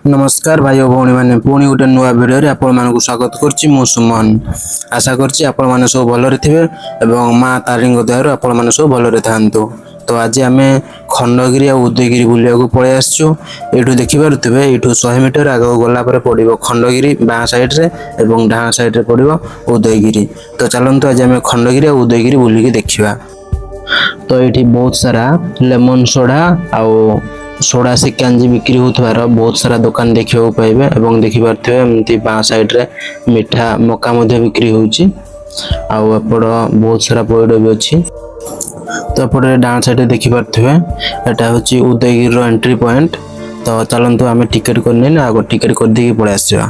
नमस्कार भाई और भौणी मैंने पुणी गोटे नुआ भिडियो आपण स्वागत करुच्ची मु सुमन। आशा करुच्ची आपण मैंने सब भलरे थे एवं माँ तारिणी दयार आपण मैंने सब भलरे थांतु। तो आज आम खंडगिरी और उदयगिरी बुलिया पलि आसचु। ये देखिपे ये 100 मीटर आग गलापर पड़ो खंडगिरी बाँ साइड्रे और डाँ साइड्रे पड़ो उदयगिरी। तो चलतु आज आम खंडगिरी और उदयगिरी बुलिकी देखा। तो ये बहुत सारा लेमन सोडा आउ सोडा से कांजी बिक्री होथवार बहुत सारा दुकान देखा पाइबे एवं देखिपारे एमती बाँ साइड्रे मिठा मका बिक्री होची। आउ एपड़ बहुत सारा पइड भी अच्छी। तो एपटे डाण साइड देखिपारे एटा होची उदयगिरी एंट्री पॉइंट। तो चलतु आम टिकेट करनी आग टिकेट कर देकी पळै आसीबा।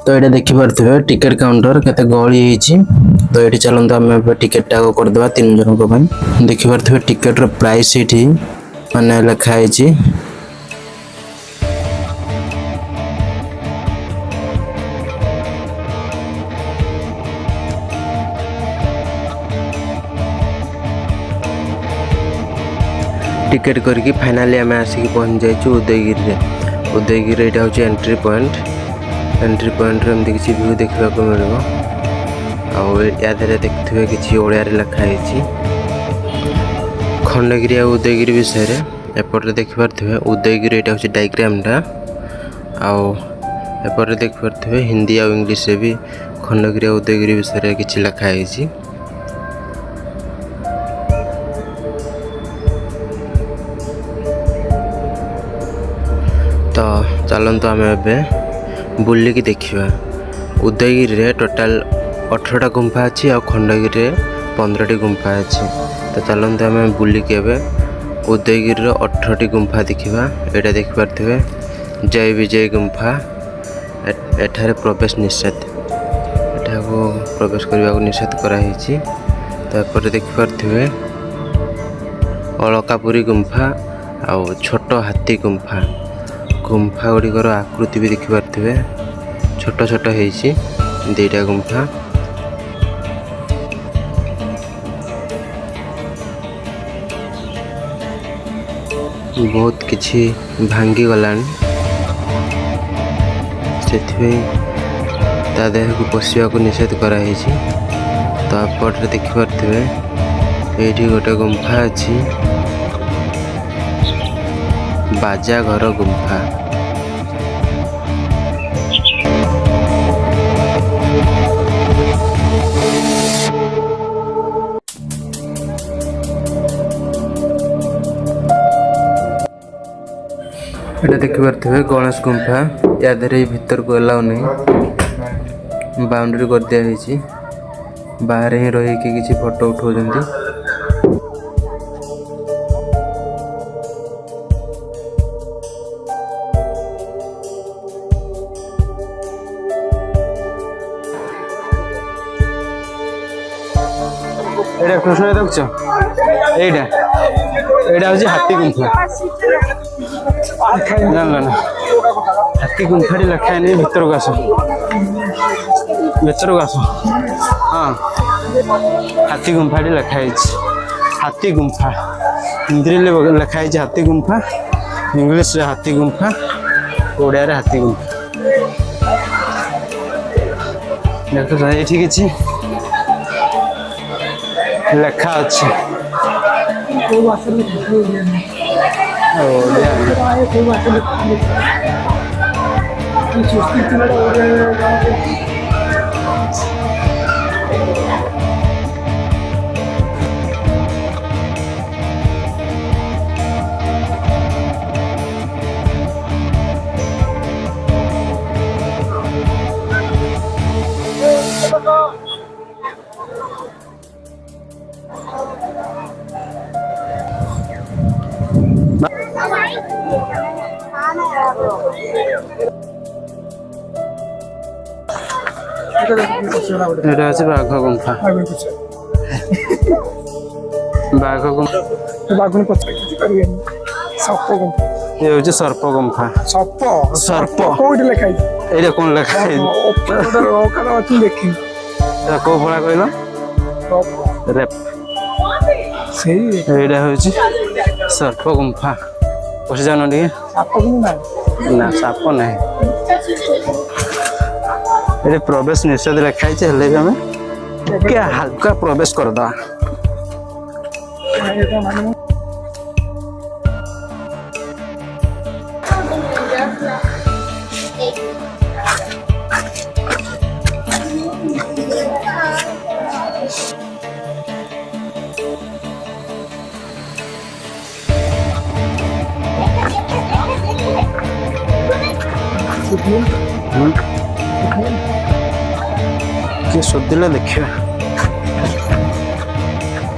तो ये देखिपारे टिकेट काउंटर केते गहली होईची। तो ये चलतु आम टिकेट टाक करदेबा 3 जनक। देखिपारे टिकेट प्राइस ये माने लिखाई टिकेट करके फाइनाली आम आसिक पहुँच जाइए उदयगिरी। उदयगिरी यहाँ हूँ एंट्री पॉइंट। एंट्री पॉइंट एमती किसी व्यू देखा मिल या देखते किसी ओडिया लिखाई खंडगिरी और उदयगिरी विषय एपटे देखिपारे उदयगिरी यहाँ हूँ डायग्रामटा आउे देखिपारे हिंदी और इंग्लीश भी खंडगिरी और उदयगिरी विषय किसी लिखाई। तो चलतु आम ए बुलिकी देखा। उदयगिरी टोटाल 18टा गुंफा अच्छी और खंडगिरी 15टी गुंफा अच्छी। तो चलते आम बुलिकी उदयगिरी 18टी गुंफा देखा। यहाँ देखिपारे जय विजय गुंफा एठारे प्रवेश निषेध एठा को प्रवेश करने को निषेध कराई। तो देखिपारे अलकापुरी गुंफा आउ छोट हाथी गुंफा। गुंफा गुड़िकर आकृति भी देखिपारे छोट छोट होती 2टा गुंफा। बहुत किछि भांगी गलान से देह को पशिया को निषेध कराई। तो आपटे देखिपारे ये गोटे गुंफा अच्छी बाजा घर गुंफा। ये देखिपारे गणेश गुंफा या भीतर को अलाउ नहीं बाउंड्री कर दिया बाहर ही रही किसी फोटो उठाऊँ। कृष्ण देखुच यहाँ हूँ हाथी गुंफा जान ना हाथी गुंफा लिखाई नहीं भीतर को आस भीतर को आस। हाँ हाथी गुंफा लिखाई हाथी गुंफा हिंदी लिखाई हाथी गुंफा इंग्लीश हाथी गुंफा ओडिया हाथी गुंफा। देखो ये किसी लेखा अच्छे बाघ गुंफा बाघ गुंफा ये हूँ सर्प गुंफा। सर्प ये कौन लिखाई कौ भला कहल रेप यहाँ हूँ सर्प गुंफा। पशु जान टे ନା ସାପ ନାହିଁ ଏଠି ପ୍ରବେଶ ନିଷେଧ ଲେଖା ହେଇଛି ହେଲେ ବି ଆମେ ଟିକେ ହାଲକା ପ୍ରବେଶ କରିଦବା किए शोधिले देखिए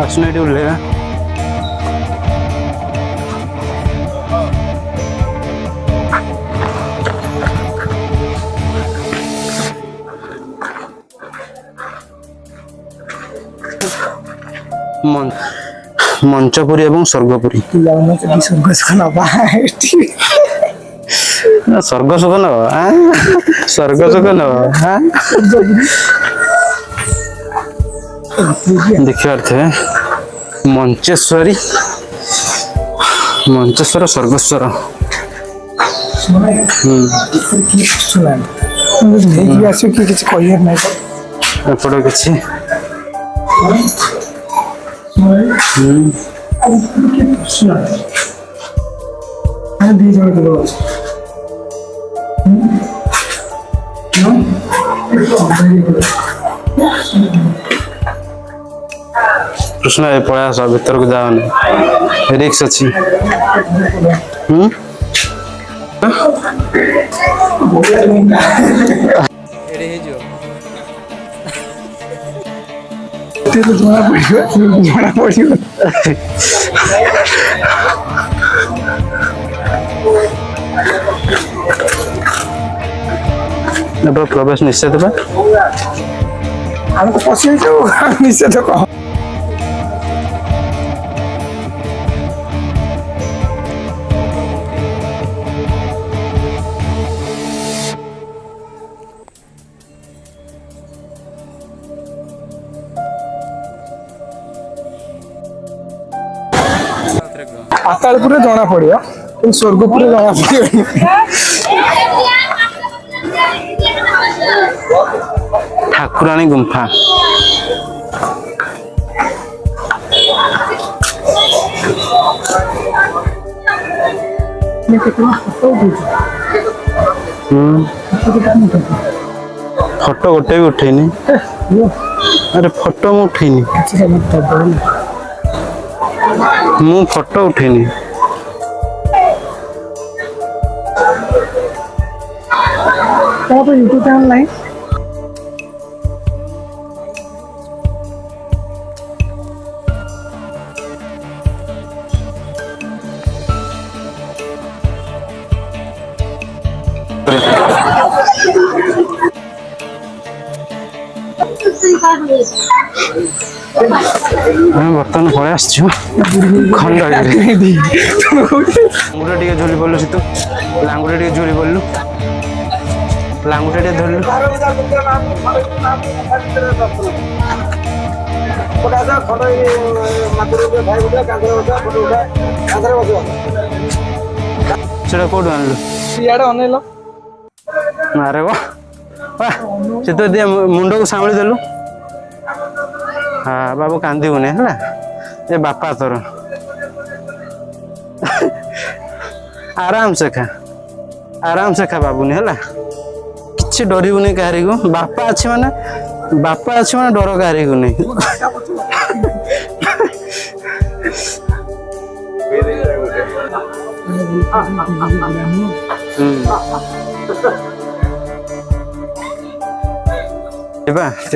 आसना ये ओल्लेगा मंचपुरी एवं स्वर्गपुरी स्वर्ग सुख न स्वर्ग सुख न देखिए मंचेश्वरी मंचेश्वर स्वर्गेश्वर एपटे किसी कृष्ण पलैस भीतर को जाओ रिक्स अच्छी प्रवेश निषेध हमको पसंद निषेध कह पातालपुर जना पड़ो कि स्वर्गपुर जना पड़ो ठाकुराणी गुंफा फोटो गोटे भी उठेनी अरे फोटो मु उठेनी मु फोटो उठेनी यूट्यूब चैनल नहीं बर्तमान पलि आस खंडगिरी लांगुटा टे झोली पड़लु सी तू लांगुटा टे झोली पड़लु लांगुटा टे धरलु सेटा कौट आनलु अरे वाह से तो दिया मुंड को सांभी देलु हाँ बाबू कांदीबुनि है ये बापा तोर आराम से खा बाबूनि है किसी डरबुनि कहारी को बापा अच्छी माने डर कहारी को नहीं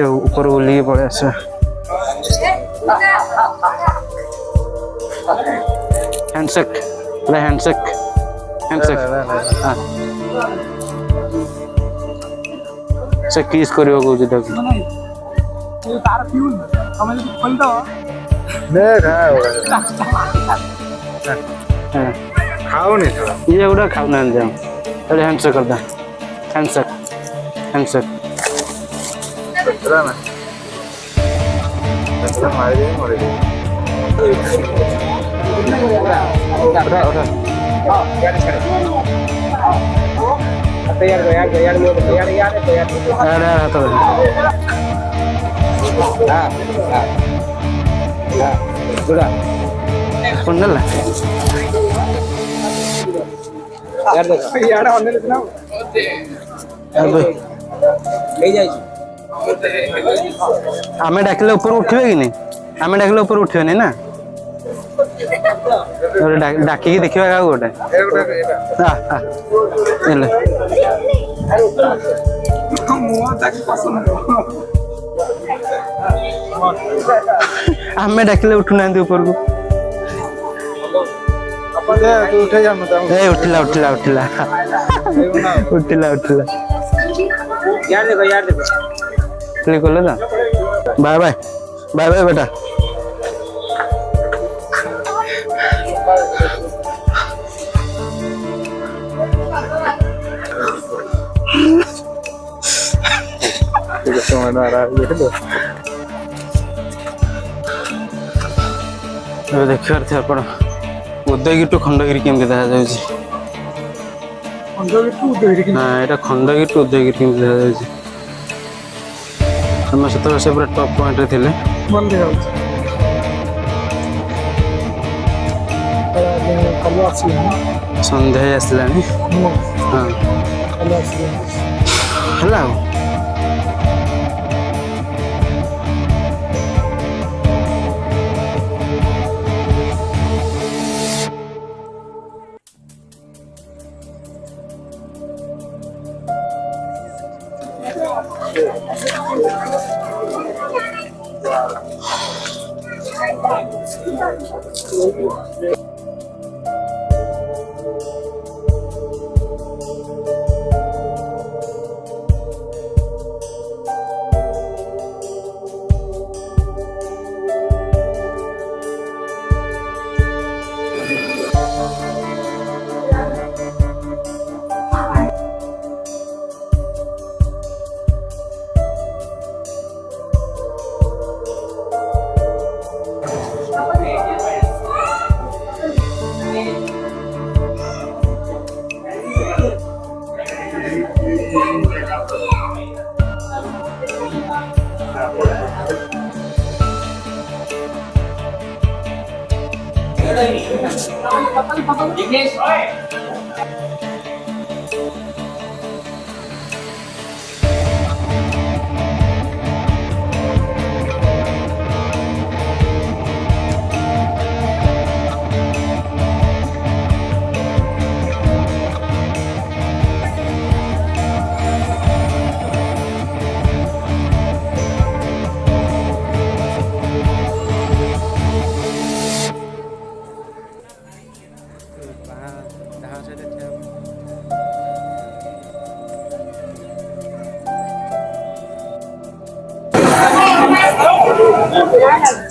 ऊपर बुल पड़े आस हैंडशेक से किस करियो को जदा तार फ्यूल हम जो खोल दो खाओ नहीं थोड़ा ये उड़ा खाओ ना जाओ अरे हैंडशेक कर दे हैंडशेक चला ना चला मार दे उठा हां गाड़ी चढ़ ହାତ ପୁଣିଲା ଆମେ ଡାକିଲେ ଉପରୁ ଉଠିବେ କି ନାଇଁ ଆମେ ଡାକିଲେ ଉପରୁ ଉଠିବେନି ନା ଡାକିକି ଦେଖିବା କାହାକୁ ଗୋଟେ ହେଲେ ଆମେ ଡାକିଲେ ଉଠୁନାହାନ୍ତି ଉପରକୁ ଉଠିଲା ଉଠିଲା ଉଠିଲା ଉଠିଲା ଉଠିଲା क्लिक कर लेना बाय बाय बाय बाय बेटा देखिए आपण उदयगिरी टू खंडगिरी केमती देखा जाउची हाँ यहाँ खंडगिरी टू उदयगिरी केमती देखा जाउची हम से पूरा टॉप पॉइंट रे थिले संध्या आसलानी हाँ हेलो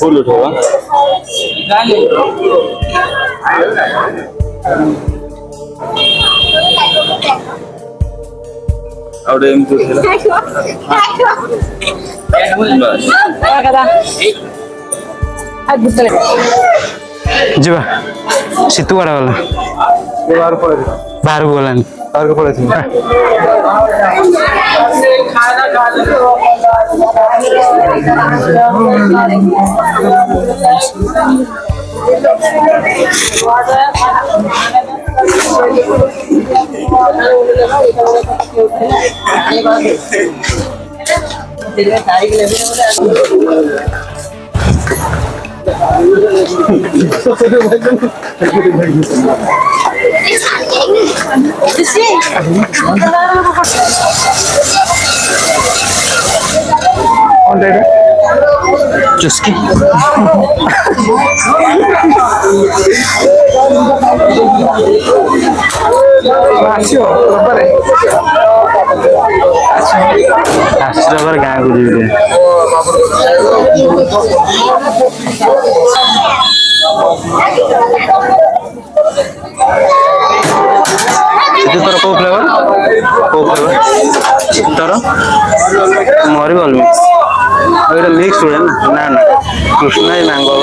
फुल उठेगा और एम तो जीवा सीतू वाला बाहर को गलानी बाहर को पड़े थी चुस्की आश्रबर गाँ को जीवे तोर को फ्लेवर तोर मोरी बोल এটা মিক্স হয়ে না না কৃষ্ণাই ম্যাঙ্গো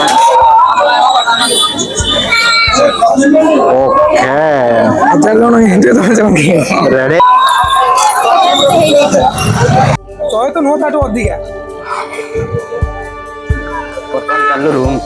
ওকে আচ্ছা কোন হিন্দু তো রেডি ଶହେ ତ ନୁହଁ ତାଠୁ ଅଧିକା। ବର୍ତ୍ତମାନ ଚାଲୁ ରୁମ୍